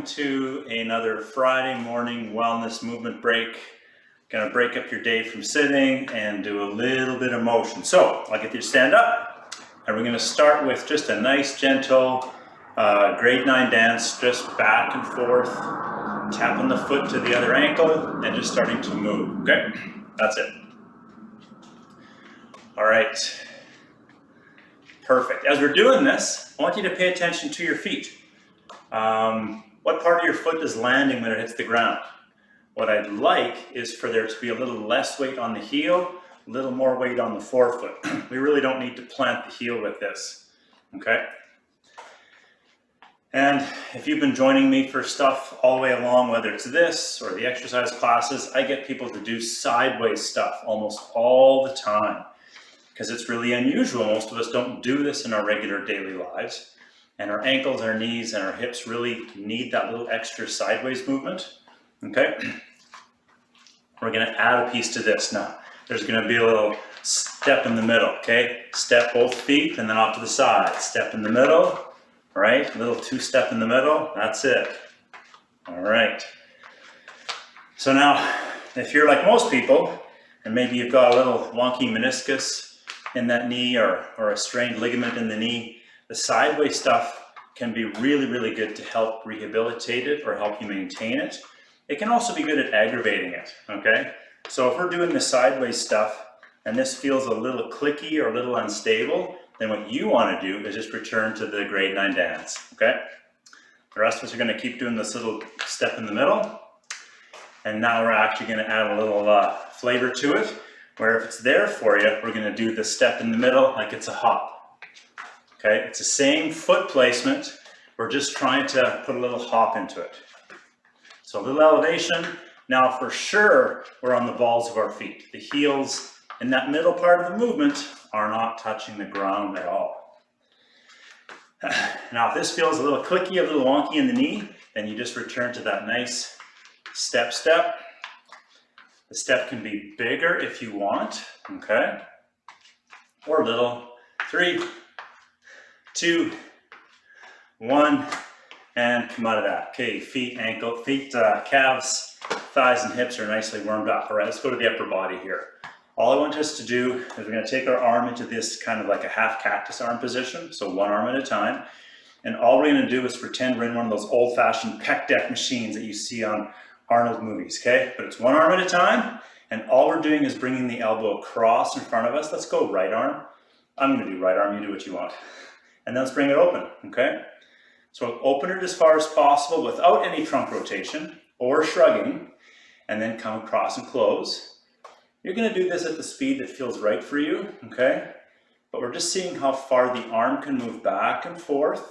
to another Friday morning wellness movement break. Gonna break up your day from sitting and do a little bit of motion. So I'll get you to stand up, and we're gonna start with just a nice gentle grade 9 dance, just back and forth, tapping the foot to the other ankle and just starting to move, okay? That's it. All right, perfect. As we're doing this, I want you to pay attention to your feet. What part of your foot is landing when it hits the ground? What I'd like is for there to be a little less weight on the heel, a little more weight on the forefoot. We really don't need to plant the heel with this, okay? And if you've been joining me for stuff all the way along, whether it's this or the exercise classes, I get people to do sideways stuff almost all the time because it's really unusual. Most of us don't do this in our regular daily lives. And our ankles, our knees, and our hips really need that little extra sideways movement, okay? We're gonna add a piece to this now. There's gonna be a little step in the middle, okay? Step both feet and then off to the side. Step in the middle, right? A little two-step in the middle, that's it. All right. So now, if you're like most people, and maybe you've got a little wonky meniscus in that knee or a strained ligament in the knee, the sideways stuff can be really, really good to help rehabilitate it or help you maintain it. It can also be good at aggravating it, okay? So if we're doing the sideways stuff and this feels a little clicky or a little unstable, then what you want to do is just return to the grade 9 dance, okay? The rest of us are going to keep doing this little step in the middle. And now we're actually going to add a little flavor to it, where if it's there for you, we're going to do the step in the middle like it's a hop. Okay, it's the same foot placement. We're just trying to put a little hop into it. So a little elevation. Now for sure, we're on the balls of our feet. The heels in that middle part of the movement are not touching the ground at all. Now if this feels a little clicky, a little wonky in the knee, then you just return to that nice step. The step can be bigger if you want, okay? Or little. 3, 2, 1, and come out of that. Okay, feet, calves, thighs, and hips are nicely warmed up. All right, let's go to the upper body here. All I want us to do is we're gonna take our arm into this kind of like a half cactus arm position, so one arm at a time. And all we're gonna do is pretend we're in one of those old-fashioned pec deck machines that you see on Arnold movies, okay? But it's one arm at a time, and all we're doing is bringing the elbow across in front of us. Let's go right arm. I'm gonna do right arm, you do what you want. And then let's bring it open, okay? So open it as far as possible without any trunk rotation or shrugging, and then come across and close. You're gonna do this at the speed that feels right for you, okay? But we're just seeing how far the arm can move back and forth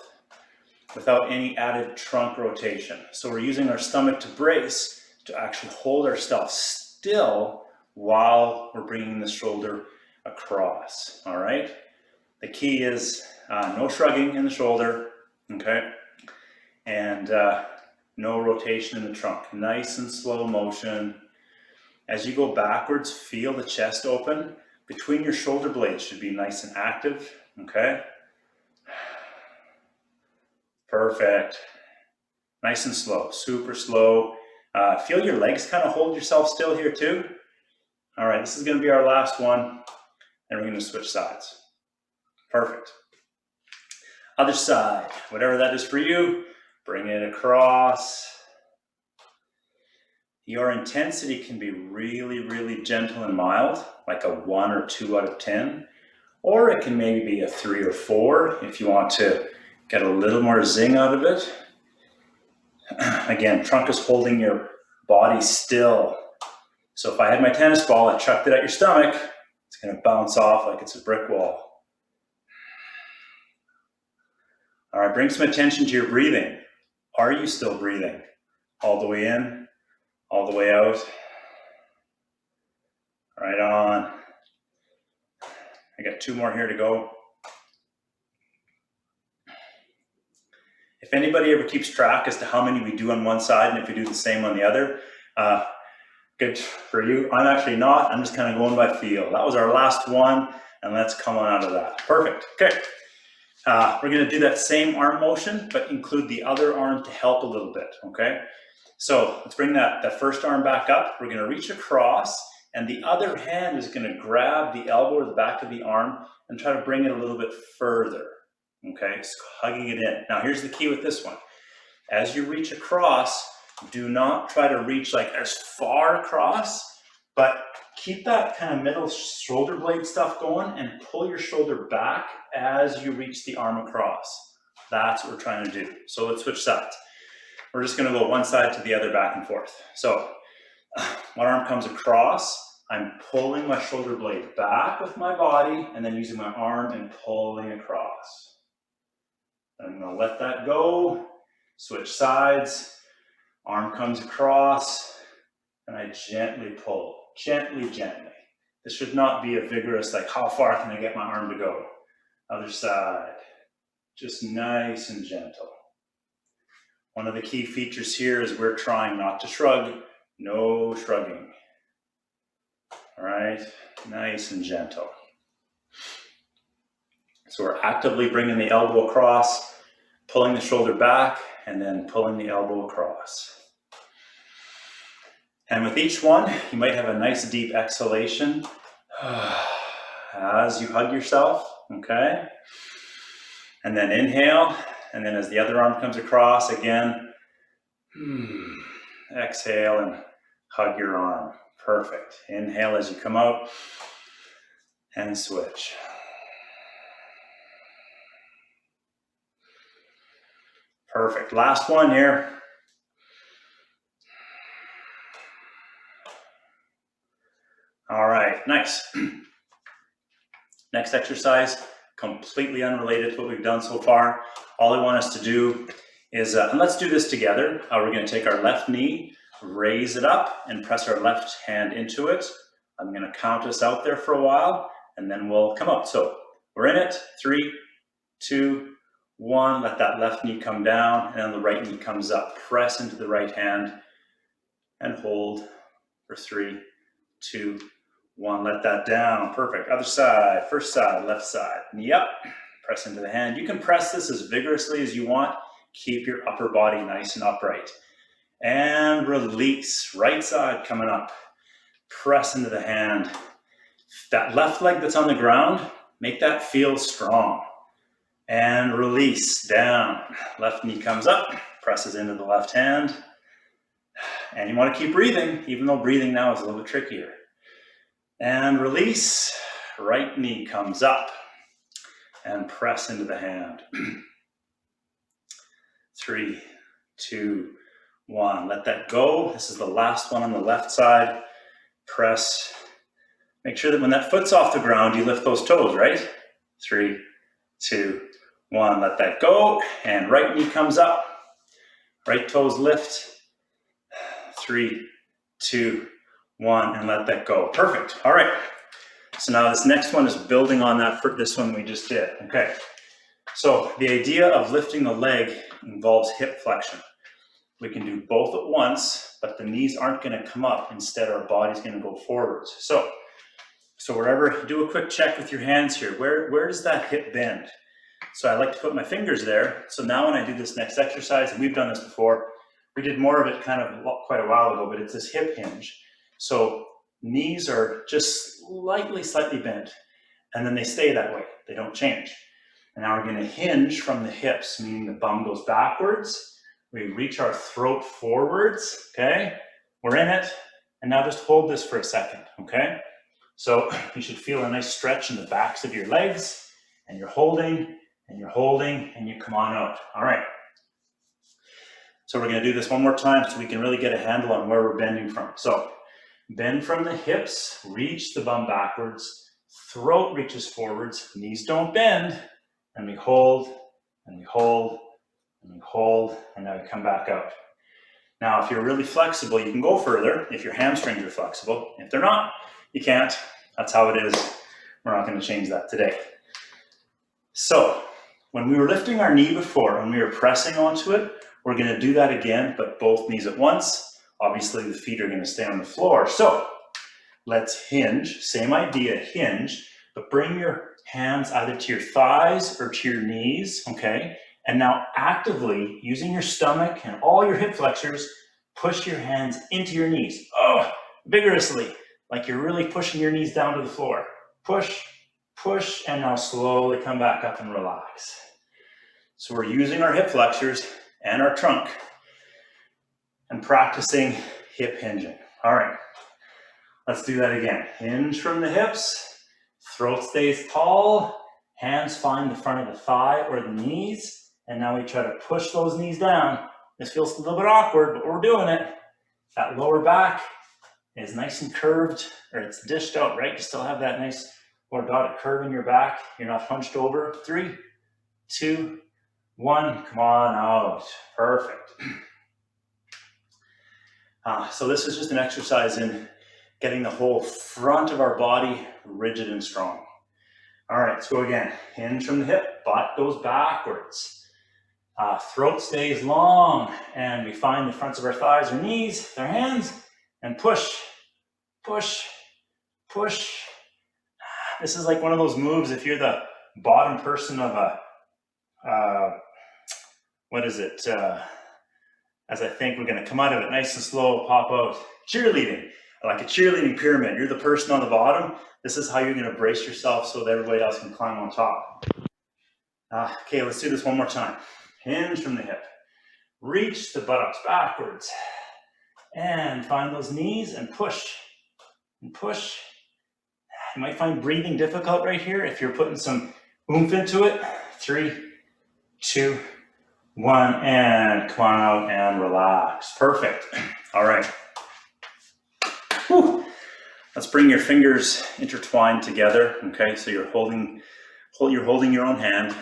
without any added trunk rotation. So we're using our stomach to brace to actually hold ourselves still while we're bringing the shoulder across, all right? The key is no shrugging in the shoulder, okay? And no rotation in the trunk. Nice and slow motion. As you go backwards, feel the chest open. Between your shoulder blades should be nice and active, okay? Perfect. Nice and slow, super slow. Feel your legs kind of hold yourself still here too. All right, this is gonna be our last one, and we're gonna switch sides. Perfect. Other side, whatever that is for you, bring it across. Your intensity can be really, really gentle and mild, like a 1 or 2 out of 10, or it can maybe be a 3 or 4 if you want to get a little more zing out of it. Again, trunk is holding your body still. So if I had my tennis ball and chucked it at your stomach, it's gonna bounce off like it's a brick wall. All right, bring some attention to your breathing. Are you still breathing? All the way in, all the way out. Right on. I got 2 more here to go. If anybody ever keeps track as to how many we do on one side and if we do the same on the other, good for you. I'm actually not, I'm just kind of going by feel. That was our last one, and let's come on out of that. Perfect, okay. We're gonna do that same arm motion, but include the other arm to help a little bit, okay? So let's bring that first arm back up. We're gonna reach across, and the other hand is gonna grab the elbow or the back of the arm and try to bring it a little bit further, okay? So hugging it in. Now here's the key with this one. As you reach across, do not try to reach like as far across, but keep that kind of middle shoulder blade stuff going and pull your shoulder back as you reach the arm across. That's what we're trying to do. So let's switch sides. We're just gonna go one side to the other, back and forth. So one arm comes across, I'm pulling my shoulder blade back with my body and then using my arm and pulling across. I'm gonna let that go, switch sides, arm comes across, and I gently pull, gently, gently. This should not be a vigorous, like how far can I get my arm to go? Other side, just nice and gentle. One of the key features here is we're trying not to shrug, no shrugging. All right, nice and gentle. So we're actively bringing the elbow across, pulling the shoulder back, and then pulling the elbow across. And with each one, you might have a nice deep exhalation as you hug yourself, okay? And then inhale, and then as the other arm comes across, again, exhale and hug your arm. Perfect. Inhale as you come out, and switch. Perfect. Last one here. All right, nice. Next exercise, completely unrelated to what we've done so far. All I want us to do is, and let's do this together. We're gonna take our left knee, raise it up, and press our left hand into it. I'm gonna count us out there for a while, and then we'll come out. So we're in it, 3, 2, 1, let that left knee come down, and then the right knee comes up. Press into the right hand, and hold for 3, 2, 1, let that down. Perfect. Other side, first side, left side. Knee up, press into the hand. You can press this as vigorously as you want. Keep your upper body nice and upright. And release. Right side coming up. Press into the hand. That left leg that's on the ground, make that feel strong. And release, down. Left knee comes up, presses into the left hand. And you want to keep breathing, even though breathing now is a little bit trickier. And release, right knee comes up and press into the hand. 3, 2, 1, let that go. This is the last one on the left side. Press, make sure that when that foot's off the ground, you lift those toes, right? 3, 2, 1, let that go. And right knee comes up, right toes lift. 3, 2, 1, and let that go. Perfect. All right. So now this next one is building on that for this one we just did. Okay. So the idea of lifting the leg involves hip flexion. We can do both at once, but the knees aren't going to come up. Instead, our body's going to go forwards. So wherever, do a quick check with your hands here. Where does that hip bend? So I like to put my fingers there. So now when I do this next exercise, and we've done this before, we did more of it kind of quite a while ago, but it's this hip hinge. So knees are just slightly bent, and then they stay that way. They don't change. And now we're going to hinge from the hips, meaning the bum goes backwards. We reach our throat forwards, okay? We're in it, and now just hold this for a second, okay? So you should feel a nice stretch in the backs of your legs, and you're holding, and you're holding, and you come on out. All right. So we're going to do this one more time so we can really get a handle on where we're bending from. So bend from the hips, reach the bum backwards, throat reaches forwards, knees don't bend, and we hold, and we hold, and we hold, and now we come back out. Now, if you're really flexible, you can go further if your hamstrings are flexible. If they're not, you can't. That's how it is. We're not going to change that today. So when we were lifting our knee before, when we were pressing onto it, we're going to do that again, but both knees at once. Obviously, the feet are going to stay on the floor. So let's hinge. Same idea, hinge, but bring your hands either to your thighs or to your knees, okay? And now actively, using your stomach and all your hip flexors, push your hands into your knees. Oh, vigorously, like you're really pushing your knees down to the floor. Push, push, and now slowly come back up and relax. So we're using our hip flexors and our trunk and practicing hip hinging. All right, let's do that again. Hinge from the hips, throat stays tall, hands find the front of the thigh or the knees, and now we try to push those knees down. This feels a little bit awkward, but we're doing it. That lower back is nice and curved, or it's dished out, right? You still have that nice orthotic curve in your back. You're not hunched over. 3, 2, 1, come on out. Perfect. So this is just an exercise in getting the whole front of our body rigid and strong. All right, let's go again. Hinge from the hip, butt goes backwards. Throat stays long, and we find the fronts of our thighs or knees, their hands, and push, push, push. This is like one of those moves if you're the bottom person of a, what is it? As I think we're gonna come out of it nice and slow, pop out. Cheerleading, like a cheerleading pyramid. You're the person on the bottom. This is how you're gonna brace yourself so that everybody else can climb on top. Okay, let's do this one more time. Hinge from the hip. Reach the buttocks backwards. And find those knees and push. And push. You might find breathing difficult right here if you're putting some oomph into it. 3, 2, 1, and come on out and relax. Perfect. All right. Whew. Let's bring your fingers intertwined together. Okay, so you're holding your own hand.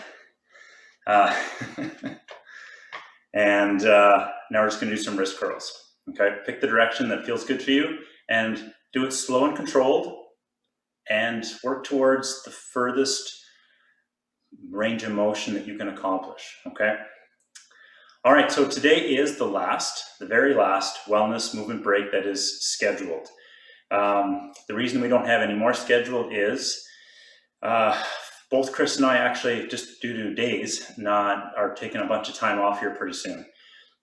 And now we're just going to do some wrist curls. Okay, pick the direction that feels good for you and do it slow and controlled, and work towards the furthest range of motion that you can accomplish. Okay. All right, so today is the very last wellness movement break that is scheduled. The reason we don't have any more scheduled is both Chris and I actually, just due to days, are taking a bunch of time off here pretty soon.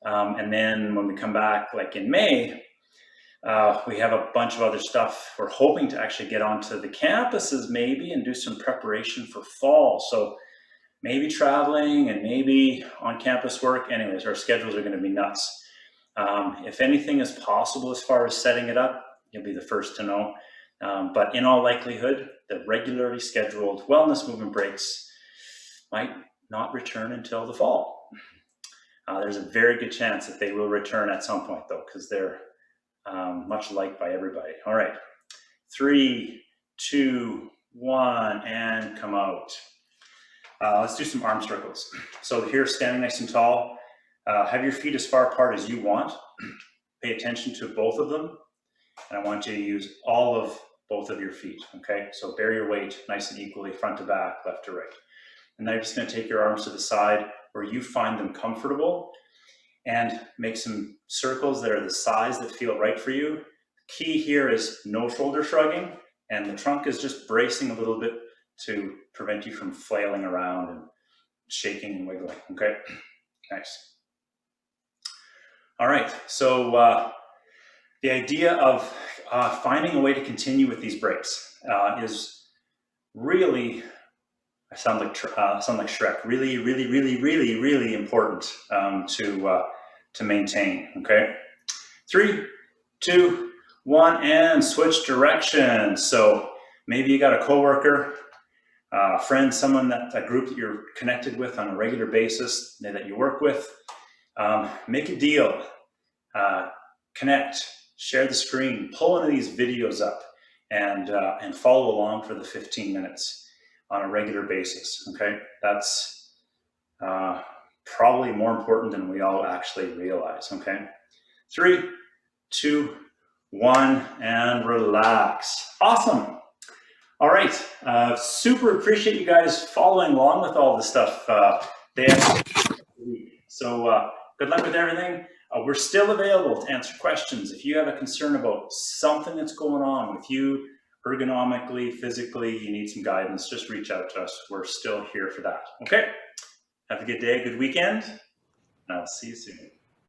And then when we come back, like in May, we have a bunch of other stuff. We're hoping to actually get onto the campuses maybe and do some preparation for fall. So maybe traveling and maybe on campus work. Anyways, our schedules are going to be nuts. If anything is possible as far as setting it up, you'll be the first to know. But in all likelihood, the regularly scheduled wellness movement breaks might not return until the fall. There's a very good chance that they will return at some point though, because they're much liked by everybody. All right, 3, 2, 1, and come out. Let's do some arm circles. So here, standing nice and tall, have your feet as far apart as you want. Pay attention to both of them. And I want you to use all of both of your feet, okay? So bear your weight nice and equally, front to back, left to right. And now you're just gonna take your arms to the side where you find them comfortable and make some circles that are the size that feel right for you. Key here is no shoulder shrugging, and the trunk is just bracing a little bit to prevent you from flailing around and shaking and wiggling, okay? Nice. All right, so the idea of finding a way to continue with these breaks is really, I sound like Shrek, really, really, really, really, really important to maintain, okay? 3, 2, 1, and switch directions. So maybe you got a coworker, friend, someone a group that you're connected with on a regular basis that you work with. Make a deal, connect, share the screen, pull one of these videos up, and follow along for the 15 minutes on a regular basis. Okay, that's probably more important than we all actually realize. Okay, 3, 2, 1, and relax. Awesome. All right, super appreciate you guys following along with all this stuff day after week. So good luck with everything. We're still available to answer questions. If you have a concern about something that's going on with you ergonomically, physically, you need some guidance, just reach out to us. We're still here for that. Okay, have a good day, good weekend, and I'll see you soon.